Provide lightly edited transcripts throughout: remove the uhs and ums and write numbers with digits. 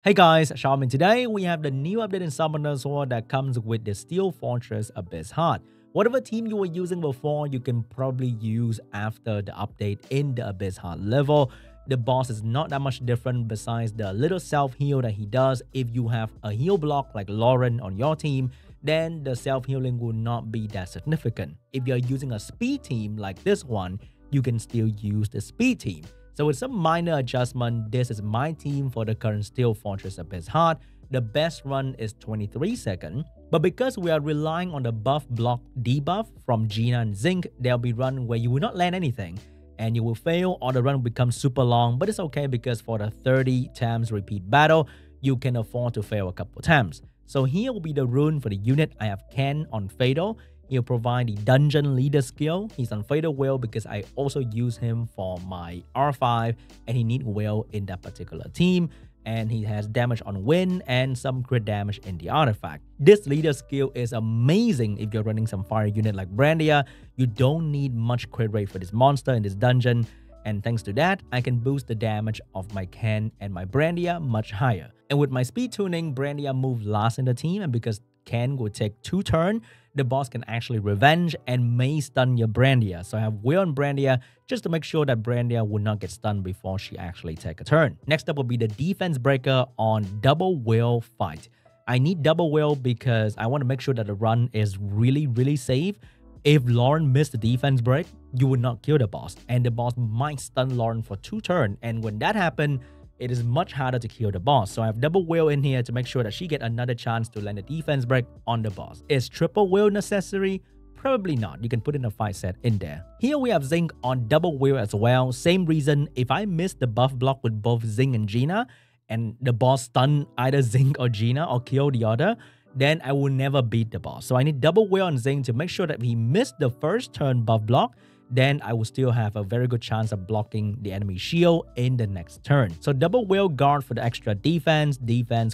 Hey guys, SeanB. Today we have the new update in Summoner Sword that comes with the Steel Fortress Abyss Heart. Whatever team you were using before, you can probably use after the update in the Abyss Heart level. The boss is not that much different besides the little self-heal that he does. If you have a heal block like Loren on your team, then the self-healing will not be that significant. If you're using a speed team like this one, you can still use the speed team. So with some minor adjustment, this is my team for the current Steel Fortress Abyss Heart. The best run is 23 seconds, but because we are relying on the buff block debuff from Gina and Zinc, there'll be run where you will not land anything and you will fail or the run will become super long, but it's okay because for the 30 times repeat battle, you can afford to fail a couple times. So here will be the rune for the unit. I have Ken on Fatal. He'll provide the Dungeon Leader skill. He's on Fatal Will because I also use him for my R5 and he needs Will in that particular team. And he has damage on Wind and some crit damage in the artifact. This leader skill is amazing if you're running some fire unit like Brandia. You don't need much crit rate for this monster in this dungeon. And thanks to that, I can boost the damage of my Ken and my Brandia much higher. And with my speed tuning, Brandia moved last in the team, and because Ken will take 2 turns, the boss can actually revenge and may stun your Brandia. So I have Will on Brandia just to make sure that Brandia will not get stunned before she actually take a turn. Next up will be the defense breaker on Double Will Fight. I need Double Will because I want to make sure that the run is really safe. If Loren missed the defense break, you would not kill the boss, and the boss might stun Loren for 2 turns. And when that happens, it is much harder to kill the boss. So I have Double Will in here to make sure that she get another chance to land a defense break on the boss. Is Triple Will necessary? Probably not. You can put in a 5 set in there. Here we have Zinc on Double Will as well. Same reason, if I miss the buff block with both Zinc and Gina, and the boss stun either Zinc or Gina or kill the other, then I will never beat the boss. So I need Double Will on Zinc to make sure that if he missed the first turn buff block, then I will still have a very good chance of blocking the enemy shield in the next turn. So Double Will guard for the extra defense,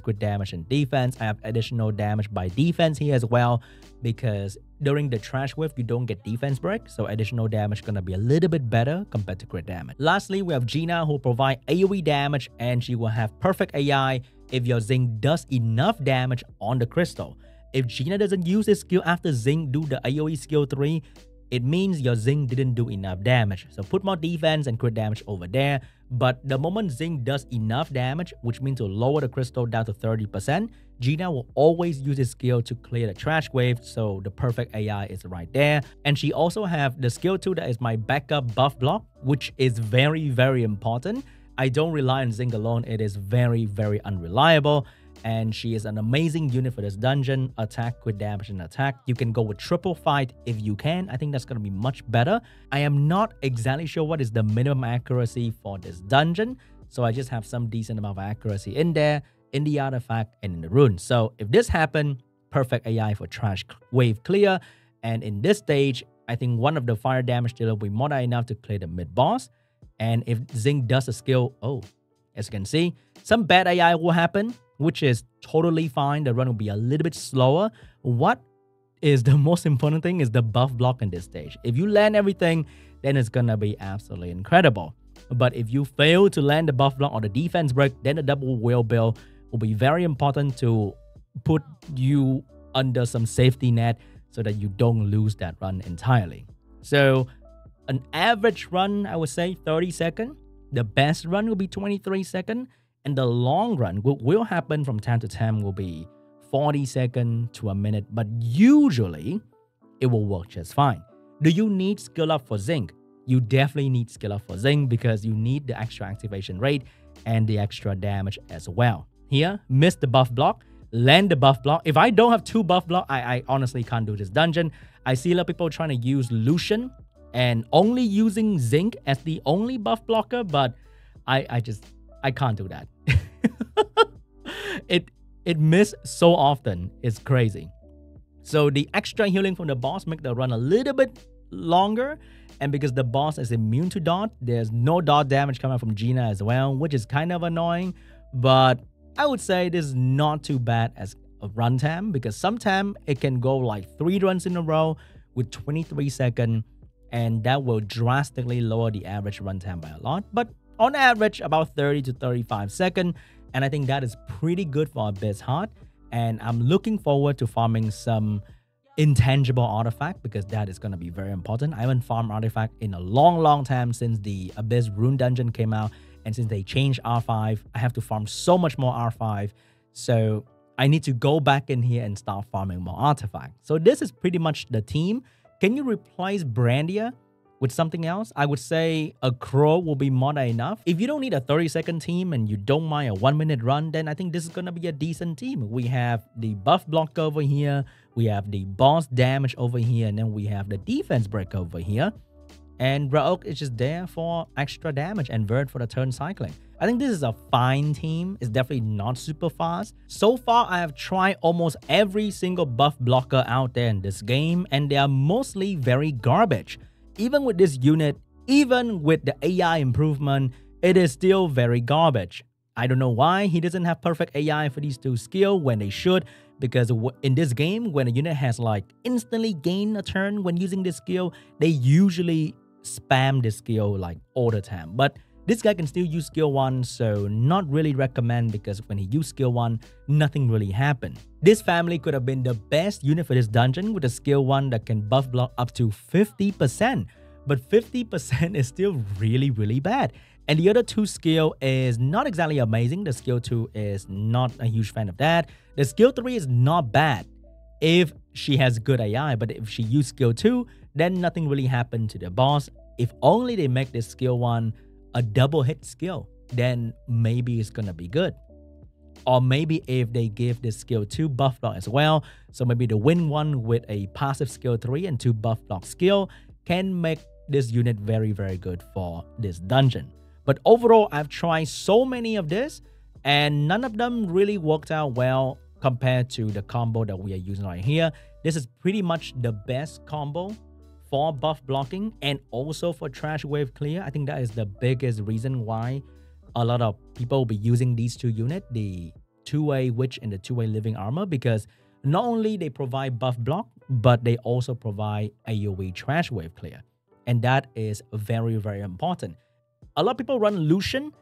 crit damage, and defense. I have additional damage by defense here as well because during the trash whiff, you don't get defense break, so additional damage is gonna be a little bit better compared to crit damage. Lastly, we have Gina who provide AoE damage, and she will have perfect AI if your Zinc does enough damage on the crystal. If Gina doesn't use this skill after Zinc do the AoE skill 3, it means your Zinc didn't do enough damage. So put more defense and crit damage over there. But the moment Zinc does enough damage, which means to lower the crystal down to 30%, Gina will always use this skill to clear the trash wave, so the perfect AI is right there. And she also have the skill 2 that is my backup buff block, which is very important. I don't rely on Zinc alone. It is very unreliable. And she is an amazing unit for this dungeon. Attack, crit damage, and attack. You can go with triple fight if you can. I think that's going to be much better. I am not exactly sure what is the minimum accuracy for this dungeon, so I just have some decent amount of accuracy in there, in the artifact, and in the rune. So if this happens, perfect AI for trash wave clear. And in this stage, I think one of the fire damage dealer will be more than enough to clear the mid-boss. And if Zinc does a skill, as you can see, some bad AI will happen, which is totally fine. The run will be a little bit slower. What is the most important thing is the buff block in this stage. If you land everything, then it's gonna be absolutely incredible. But if you fail to land the buff block or the defense break, then the Double Will build will be very important to put you under some safety net so that you don't lose that run entirely. So an average run, I would say 30 seconds. The best run will be 23 seconds. And the long run will happen from time to time will be 40 seconds to a minute. But usually, it will work just fine. Do you need skill up for Zinc? You definitely need skill up for Zinc because you need the extra activation rate and the extra damage as well. Here, miss the buff block, land the buff block. If I don't have 2 buff block, I honestly can't do this dungeon. I see a lot of people trying to use Lucian and only using Zinc as the only buff blocker, but I can't do that. It miss so often. It's crazy. So the extra healing from the boss make the run a little bit longer. And because the boss is immune to dot, there's no dot damage coming from Gina as well, which is kind of annoying. But I would say this is not too bad as a runtime because sometimes it can go like 3 runs in a row with 23 seconds. And that will drastically lower the average runtime by a lot. But on average, about 30 to 35 seconds. And I think that is pretty good for Abyss Heart. And I'm looking forward to farming some intangible artifact because that is going to be very important. I haven't farmed artifact in a long time since the Abyss Rune Dungeon came out. And since they changed R5, I have to farm so much more R5. So I need to go back in here and start farming more artifacts. So this is pretty much the team. Can you replace Brandia with something else? I would say a crow will be more than enough. If you don't need a 30-second team and you don't mind a 1-minute run, then I think this is going to be a decent team. We have the buff block over here. We have the boss damage over here. And then we have the defense break over here. And Raok is just there for extra damage and Vert for the turn cycling. I think this is a fine team. It's definitely not super fast. So far, I have tried almost every single buff blocker out there in this game, and they are mostly very garbage. Even with this unit, even with the AI improvement, it is still very garbage. I don't know why he doesn't have perfect AI for these two skills when they should, because in this game, when a unit has like instantly gain a turn when using this skill, they usually spam this skill like all the time. But this guy can still use skill 1, so not really recommend because when he used skill 1, nothing really happened. This family could have been the best unit for this dungeon with a skill 1 that can buff block up to 50%. But 50% is still really bad. And the other two skill is not exactly amazing. The skill 2 is not a huge fan of that. The skill 3 is not bad if she has good AI, but if she used skill 2, then nothing really happened to the boss. If only they make this skill 1 a double hit skill, then maybe it's gonna be good. Or maybe if they give this skill 2 buff block as well, so maybe the win 1 with a passive skill 3 and 2 buff block skill can make this unit very good for this dungeon. But overall, I've tried so many of this and none of them really worked out well compared to the combo that we are using right here. This is pretty much the best combo for buff blocking and also for trash wave clear. I think that is the biggest reason why a lot of people will be using these two units, the 2A witch and the 2A living armor, because not only they provide buff block, but they also provide AoE trash wave clear. And that is very important. A lot of people run Lucian,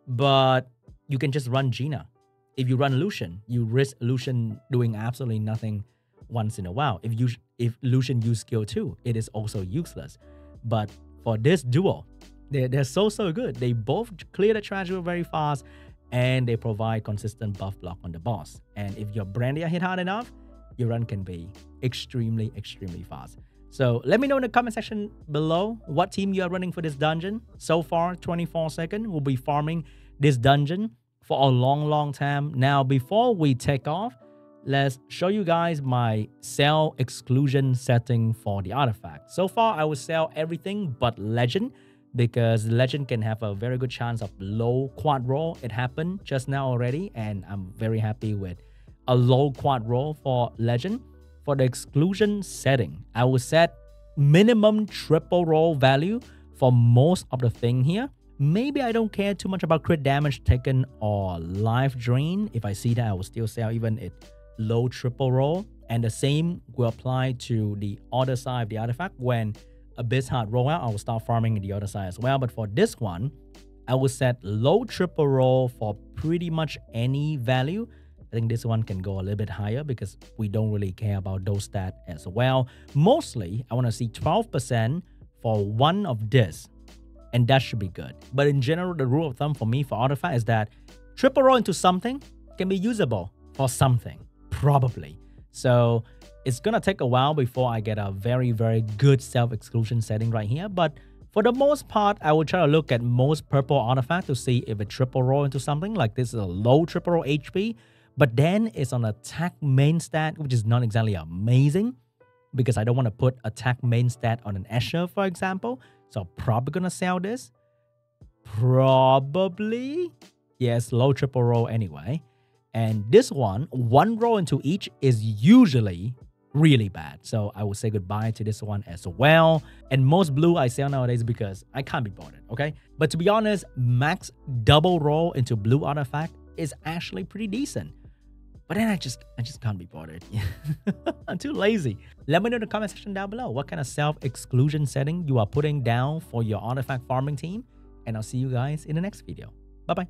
but you can just run Gina. If you run Lucian, you risk Lucian doing absolutely nothing once in a while. If Lucian use skill 2, it is also useless. But for this duo, they're so good. They both clear the trash very fast and they provide consistent buff block on the boss. And if your Brandia hit hard enough, your run can be extremely fast. So let me know in the comment section below what team you are running for this dungeon. So far, 24 seconds. We'll be farming this dungeon for a long time. Now, before we take off, let's show you guys my sell exclusion setting for the artifact. So far, I will sell everything but legend because legend can have a very good chance of low quad roll. It happened just now already, and I'm very happy with a low quad roll for legend. For the exclusion setting, I will set minimum triple roll value for most of the thing here. Maybe I don't care too much about crit damage taken or life drain. If I see that, I will still sell even it low triple roll. And the same will apply to the other side of the artifact. When Abyss Heart roll out, I will start farming the other side as well. But for this one, I will set low triple roll for pretty much any value. I think this one can go a little bit higher because we don't really care about those stats as well. Mostly, I want to see 12% for one of this, and that should be good. But in general, the rule of thumb for me for artifact is that triple roll into something can be usable for something, probably. So it's going to take a while before I get a very good self-exclusion setting right here. But for the most part, I will try to look at most purple artifact to see if it triple roll into something. Like this is a low triple roll HP. But then it's on attack main stat, which is not exactly amazing because I don't want to put attack main stat on an Escher, for example. So I'm probably going to sell this. Probably. Yes, low triple roll anyway. And this one roll into each is usually really bad. So I will say goodbye to this one as well. And most blue I sell nowadays because I can't be bothered, okay? But to be honest, max double roll into blue artifact is actually pretty decent. But then I just can't be bothered. I'm too lazy. Let me know in the comment section down below what kind of self-exclusion setting you are putting down for your artifact farming team. And I'll see you guys in the next video. Bye-bye.